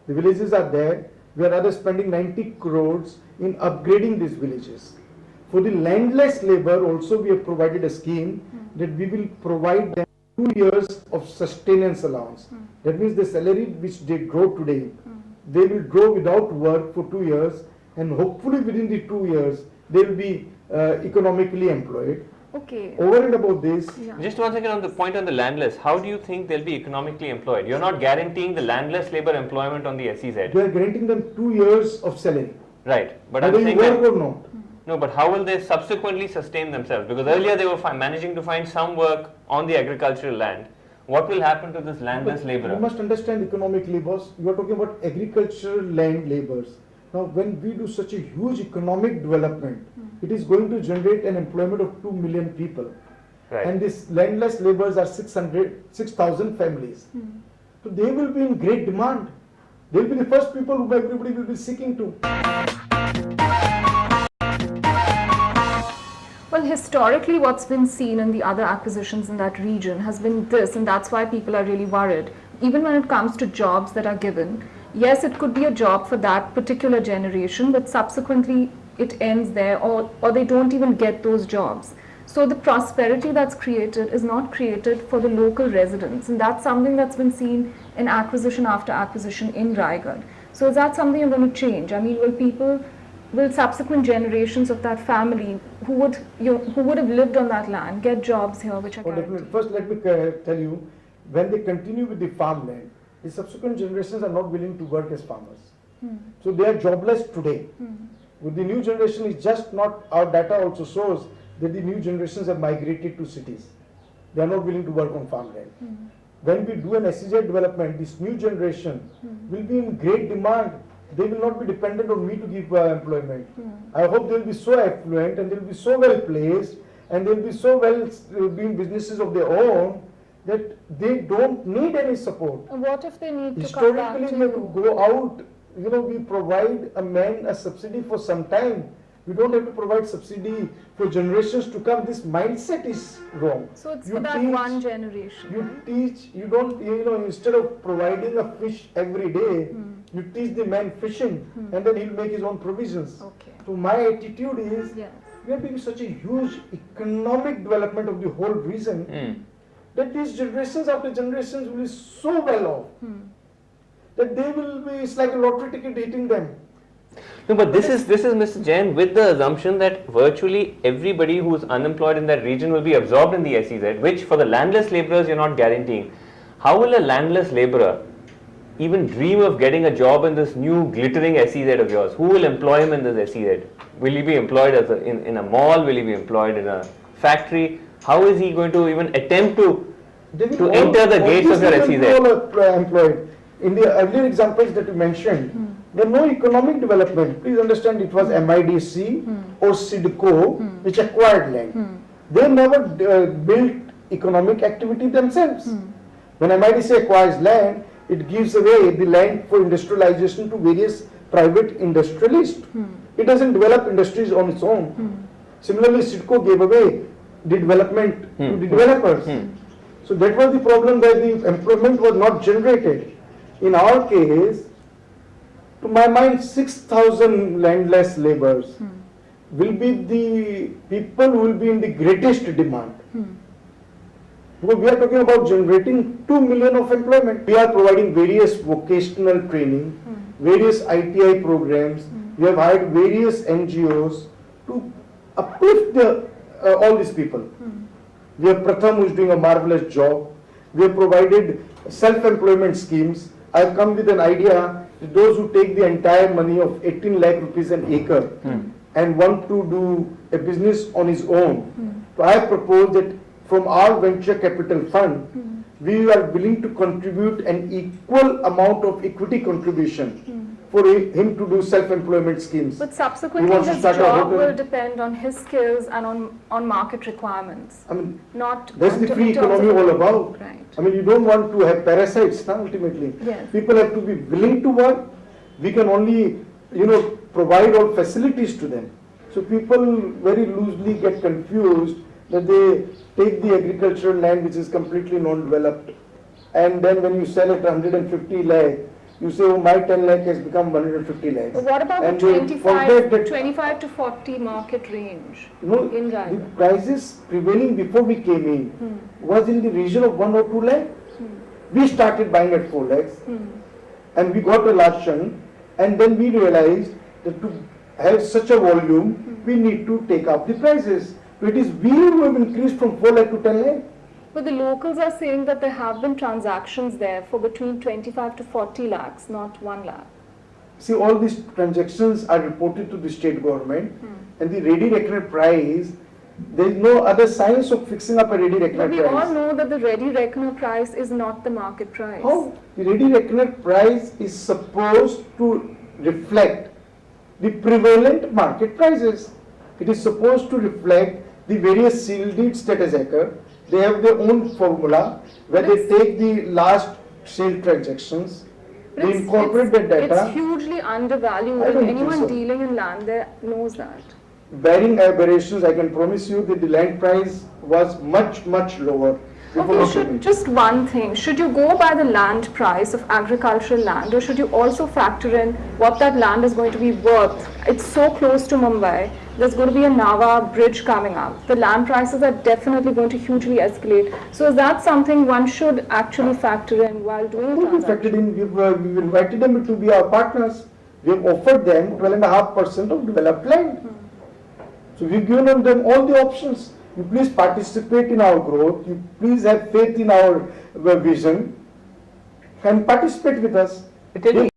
The villages are there. We are rather spending 90 crores in upgrading these villages. For the landless labor also we have provided a scheme that we will provide them 2 years of sustenance allowance. That means the salary which they draw today, they will draw without work for 2 years, and hopefully within the 2 years they will be economically employed. Okay. Over and above this, Just one second on the point on the landless. How do you think they'll be economically employed? You're not guaranteeing the landless labor employment on the SEZ. we are granting them 2 years of salary. Right. But Whether I'm you saying work that, or not. no, but how will they subsequently sustain themselves? Because earlier they were managing to find some work on the agricultural land. What will happen to this landless labourer? You must understand economic labours. You are talking about agricultural land labours. Now, when we do such a huge economic development, it is going to generate an employment of 2 million people. Right. And these landless labours are 6,000 families. So they will be in great demand. They will be the first people whom everybody will be seeking to. Well, historically, what's been seen in the other acquisitions in that region has been this, and that's why people are really worried. Even when it comes to jobs that are given, yes, it could be a job for that particular generation, but subsequently it ends there, or they don't even get those jobs. So the prosperity that's created is not created for the local residents, and that's something that's been seen in acquisition after acquisition in Raigad. So is that something you're going to change? I mean, will subsequent generations of that family who would have lived on that land get jobs here, which are guaranteed? First, let me tell you, when they continue with the farmland, the subsequent generations are not willing to work as farmers. So they are jobless today. With the new generation, it's just not, our data also shows that the new generations have migrated to cities. They are not willing to work on farmland. When we do an SEZ development, this new generation will be in great demand. They will not be dependent on me to give employment. I hope they will be so affluent and they will be so well placed and they will be so well doing businesses of their own that they don't need any support. What if they need to come back to Historically, we have to go out. You know, we provide a man a subsidy for some time. We don't have to provide subsidy for generations to come. This mindset is wrong. So it's for that one generation. You teach, you don't, instead of providing a fish every day, you teach the man fishing and then he'll make his own provisions. Okay. So my attitude is, Yes. we are doing such a huge economic development of the whole region that these generations after generations will be so well off that they will be, it's like a lottery ticket hitting them. No, but this is Mr. Jain with the assumption that virtually everybody who is unemployed in that region will be absorbed in the SEZ, which for the landless labourers you're not guaranteeing. How will a landless labourer even dream of getting a job in this new glittering SEZ of yours? Who will employ him in this SEZ? Will he be employed as in a mall? Will he be employed in a factory? How is he going to even attempt to enter the gates of your SEZ? All employed. In the earlier examples that you mentioned, there was no economic development. Please understand, it was MIDC or SIDCO which acquired land. They never built economic activity themselves. When MIDC acquires land, it gives away the land for industrialization to various private industrialists. It doesn't develop industries on its own. Similarly, SIDCO gave away the development to the developers. So that was the problem, where the employment was not generated. In our case, to my mind, 6,000 landless laborers will be the people who will be in the greatest demand. Because we are talking about generating 2 million of employment. We are providing various vocational training, various ITI programs. We have hired various NGOs to uplift all these people. We have Pratham, who is doing a marvelous job. We have provided self-employment schemes. I have come with an idea that those who take the entire money of 18 lakh rupees an acre and want to do a business on his own. So I have proposed that from our venture capital fund, we are willing to contribute an equal amount of equity contribution for him to do self-employment schemes. But subsequently his job will depend on his skills and on market requirements. I mean, not that's the free economy all about. Right. I mean, you don't want to have parasites, ultimately. Yes. People have to be willing to work. We can only, provide all facilities to them. So people very loosely get confused that they take the agricultural land which is completely non-developed, and then when you sell it 150 lakh, you say, oh, my 10 lakh has become 150 lakhs. But what about And the they forget that, 25 to 40 market range you know, in the Raigad? prices prevailing before we came in was in the region of 1 or 2 lakh. We started buying at 4 lakhs and we got a large chunk, and then we realized that to have such a volume, we need to take up the prices. So it is we who have increased from 4 lakh to 10 lakh. But the locals are saying that there have been transactions there for between 25 to 40 lakhs, not 1 lakh. See, all these transactions are reported to the state government, and the ready reckoner price, there is no other science of fixing up a ready reckoner But we price. all know that the ready reckoner price is not the market price. How? The ready reckoner price is supposed to reflect the prevalent market prices. It is supposed to reflect the various seal deed status acre. They have their own formula where they take the last sale transactions, But they incorporate that data. It's hugely undervalued, I and don't think anyone so. dealing in land there knows that. Barring aberrations, I can promise you that the land price was much, much lower. before Okay, we came in. just one thing. Should you go by the land price of agricultural land, or should you also factor in what that land is going to be worth? It's so close to Mumbai. There's going to be a Nava bridge coming up. The land prices are definitely going to hugely escalate. So is that something one should actually factor in while doing a We transaction? factored in, we've invited them to be our partners. We've offered them 12.5% of developed land. So we've given them all the options. You please participate in our growth. You please have faith in our vision and participate with us. I tell you,